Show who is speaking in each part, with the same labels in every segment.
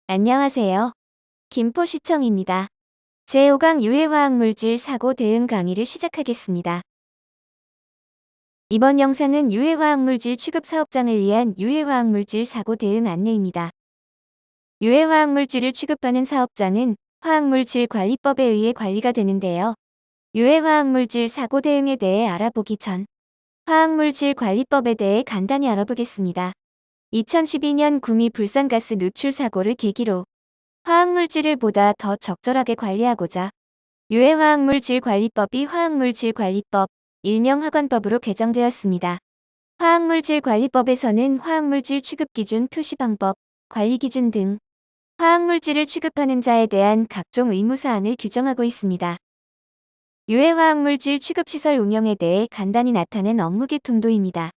Speaker 1: 안녕하세요. 김포시청입니다. 제5강 유해화학물질 사고 대응 강의를 시작하겠습니다. 이번 영상은 유해화학물질 취급 사업장을 위한 유해화학물질 사고 대응 안내입니다. 유해화학물질을 취급하는 사업장은 화학물질관리법에 의해 관리가 되는데요. 유해화학물질 사고 대응에 대해 알아보기 전 화학물질관리법에 대해 간단히 알아보겠습니다. 2012년 구미 불산가스 누출 사고를 계기로 화학물질을 보다 더 적절하게 관리하고자 유해화학물질관리법이 화학물질관리법, 일명 화관법으로 개정되었습니다. 화학물질관리법에서는 화학물질 취급기준 표시방법, 관리기준 등 화학물질을 취급하는 자에 대한 각종 의무사항을 규정하고 있습니다. 유해화학물질 취급시설 운영에 대해 간단히 나타낸 업무 계통도입니다.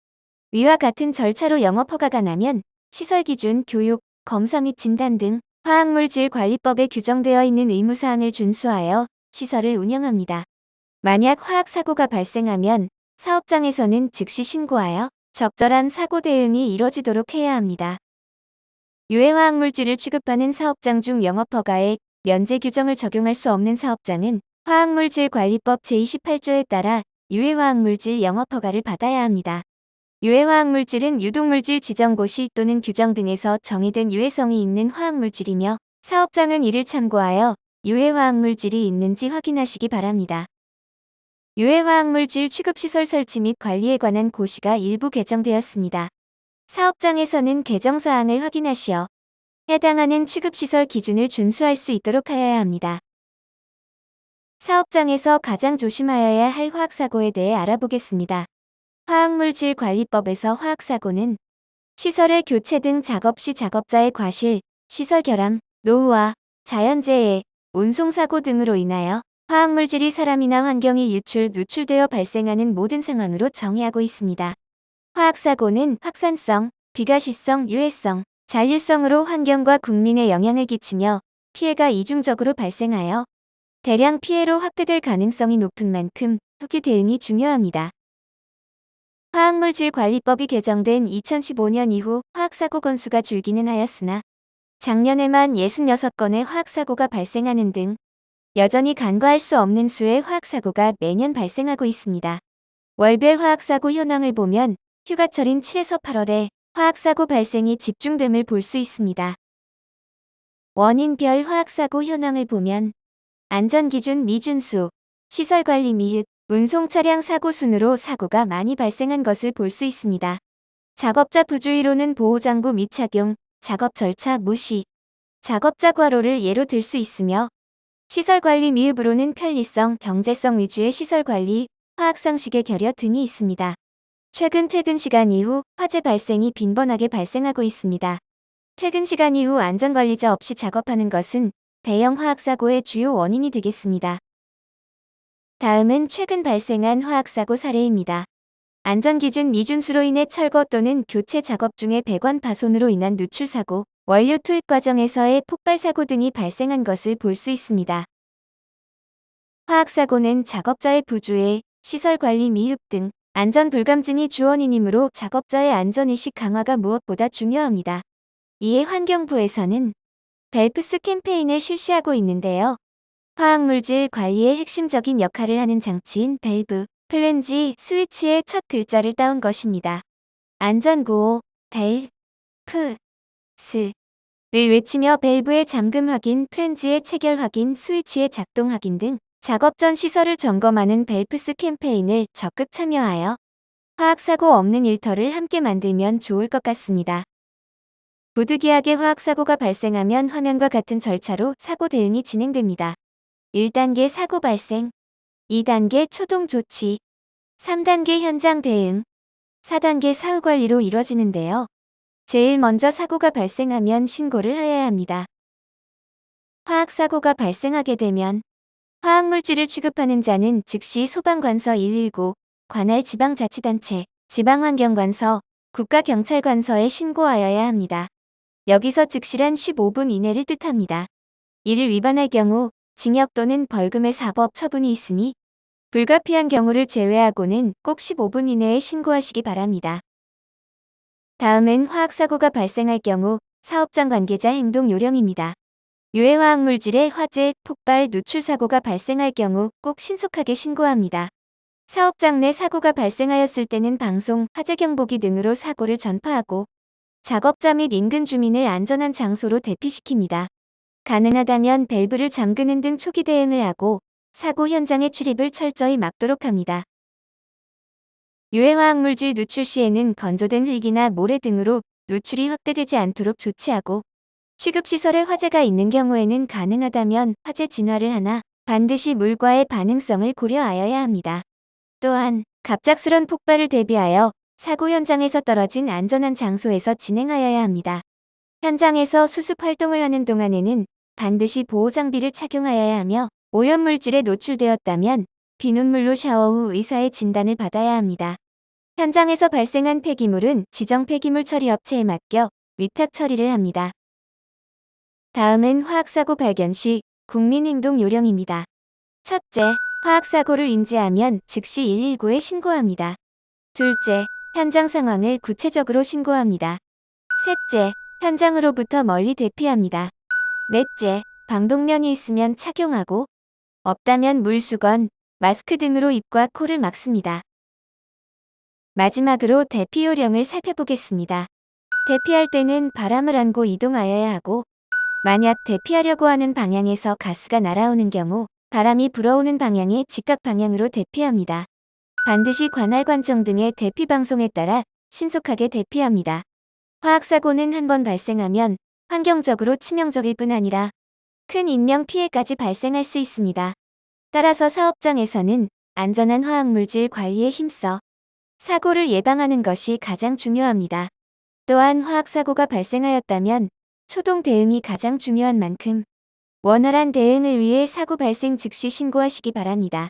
Speaker 1: 위와 같은 절차로 영업허가가 나면 시설기준, 교육, 검사 및 진단 등 화학물질관리법에 규정되어 있는 의무사항을 준수하여 시설을 운영합니다. 만약 화학사고가 발생하면 사업장에서는 즉시 신고하여 적절한 사고 대응이 이뤄지도록 해야 합니다. 유해화학물질을 취급하는 사업장 중 영업허가에 면제 규정을 적용할 수 없는 사업장은 화학물질관리법 제28조에 따라 유해화학물질 영업허가를 받아야 합니다. 유해화학물질은 유독물질 지정고시 또는 규정 등에서 정의된 유해성이 있는 화학물질이며 사업장은 이를 참고하여 유해화학물질이 있는지 확인하시기 바랍니다. 유해화학물질 취급시설 설치 및 관리에 관한 고시가 일부 개정되었습니다. 사업장에서는 개정사항을 확인하시어 해당하는 취급시설 기준을 준수할 수 있도록 하여야 합니다. 사업장에서 가장 조심하여야 할 화학사고에 대해 알아보겠습니다. 화학물질관리법에서 화학사고는 시설의 교체 등 작업 시 작업자의 과실, 시설 결함, 노후화, 자연재해, 운송사고 등으로 인하여 화학물질이 사람이나 환경에 누출되어 발생하는 모든 상황으로 정의하고 있습니다. 화학사고는 확산성, 비가시성, 유해성, 잔류성으로 환경과 국민에 영향을 끼치며 피해가 이중적으로 발생하여 대량 피해로 확대될 가능성이 높은 만큼 후기 대응이 중요합니다. 화학물질관리법이 개정된 2015년 이후 화학사고 건수가 줄기는 하였으나 작년에만 66건의 화학사고가 발생하는 등 여전히 간과할 수 없는 수의 화학사고가 매년 발생하고 있습니다. 월별 화학사고 현황을 보면 휴가철인 7에서 8월에 화학사고 발생이 집중됨을 볼 수 있습니다. 원인별 화학사고 현황을 보면 안전기준 미준수, 시설관리 미흡, 운송차량 사고 순으로 사고가 많이 발생한 것을 볼 수 있습니다. 작업자 부주의로는 보호장구 미착용, 작업 절차 무시, 작업자 과로를 예로 들 수 있으며 시설관리 미흡으로는 편리성, 경제성 위주의 시설관리, 화학상식의 결여 등이 있습니다. 최근 퇴근 시간 이후 화재 발생이 빈번하게 발생하고 있습니다. 퇴근 시간 이후 안전관리자 없이 작업하는 것은 대형 화학사고의 주요 원인이 되겠습니다. 다음은 최근 발생한 화학사고 사례입니다. 안전기준 미준수로 인해 철거 또는 교체 작업 중에 배관 파손으로 인한 누출사고, 원료 투입 과정에서의 폭발사고 등이 발생한 것을 볼 수 있습니다. 화학사고는 작업자의 부주의, 시설관리 미흡 등 안전 불감증이 주원인이므로 작업자의 안전의식 강화가 무엇보다 중요합니다. 이에 환경부에서는 벨프스 캠페인을 실시하고 있는데요. 화학물질 관리의 핵심적인 역할을 하는 장치인 밸브, 플랜지, 스위치의 첫 글자를 따온 것입니다. 안전구호, 벨, 스, 를 외치며 밸브의 잠금 확인, 플랜지의 체결 확인, 스위치의 작동 확인 등 작업 전 시설을 점검하는 벨프스 캠페인을 적극 참여하여 화학사고 없는 일터를 함께 만들면 좋을 것 같습니다. 부득이하게 화학사고가 발생하면 화면과 같은 절차로 사고 대응이 진행됩니다. 1단계 사고 발생, 2단계 초동 조치, 3단계 현장 대응, 4단계 사후 관리로 이뤄지는데요. 제일 먼저 사고가 발생하면 신고를 하여야 합니다. 화학사고가 발생하게 되면 화학물질을 취급하는 자는 즉시 소방관서 119, 관할 지방자치단체, 지방환경관서, 국가경찰관서에 신고하여야 합니다. 여기서 즉시란 15분 이내를 뜻합니다. 이를 위반할 경우 징역 또는 벌금의 사법 처분이 있으니 불가피한 경우를 제외하고는 꼭 15분 이내에 신고하시기 바랍니다. 다음은 화학사고가 발생할 경우 사업장 관계자 행동 요령입니다. 유해화학물질의 화재, 폭발, 누출 사고가 발생할 경우 꼭 신속하게 신고합니다. 사업장 내 사고가 발생하였을 때는 방송, 화재 경보기 등으로 사고를 전파하고 작업자 및 인근 주민을 안전한 장소로 대피시킵니다. 가능하다면 밸브를 잠그는 등 초기 대응을 하고 사고 현장의 출입을 철저히 막도록 합니다. 유해화학물질 누출 시에는 건조된 흙이나 모래 등으로 누출이 확대되지 않도록 조치하고 취급시설에 화재가 있는 경우에는 가능하다면 화재 진화를 하나 반드시 물과의 반응성을 고려하여야 합니다. 또한 갑작스런 폭발을 대비하여 사고 현장에서 떨어진 안전한 장소에서 진행하여야 합니다. 현장에서 수습 활동을 하는 동안에는 반드시 보호장비를 착용하여야 하며 오염물질에 노출되었다면 비눗물로 샤워 후 의사의 진단을 받아야 합니다. 현장에서 발생한 폐기물은 지정 폐기물 처리 업체에 맡겨 위탁 처리를 합니다. 다음은 화학사고 발견 시 국민행동 요령입니다. 첫째, 화학사고를 인지하면 즉시 119에 신고합니다. 둘째, 현장 상황을 구체적으로 신고합니다. 셋째, 현장으로부터 멀리 대피합니다. 넷째, 방독면이 있으면 착용하고 없다면 물수건, 마스크 등으로 입과 코를 막습니다. 마지막으로 대피 요령을 살펴보겠습니다. 대피할 때는 바람을 안고 이동하여야 하고 만약 대피하려고 하는 방향에서 가스가 날아오는 경우 바람이 불어오는 방향의 직각 방향으로 대피합니다. 반드시 관할 관청 등의 대피 방송에 따라 신속하게 대피합니다. 화학사고는 한 번 발생하면 환경적으로 치명적일 뿐 아니라 큰 인명 피해까지 발생할 수 있습니다. 따라서 사업장에서는 안전한 화학물질 관리에 힘써 사고를 예방하는 것이 가장 중요합니다. 또한 화학사고가 발생하였다면 초동 대응이 가장 중요한 만큼 원활한 대응을 위해 사고 발생 즉시 신고하시기 바랍니다.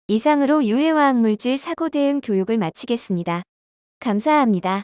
Speaker 1: 이상으로 유해화학물질 사고 대응 교육을 마치겠습니다. 감사합니다.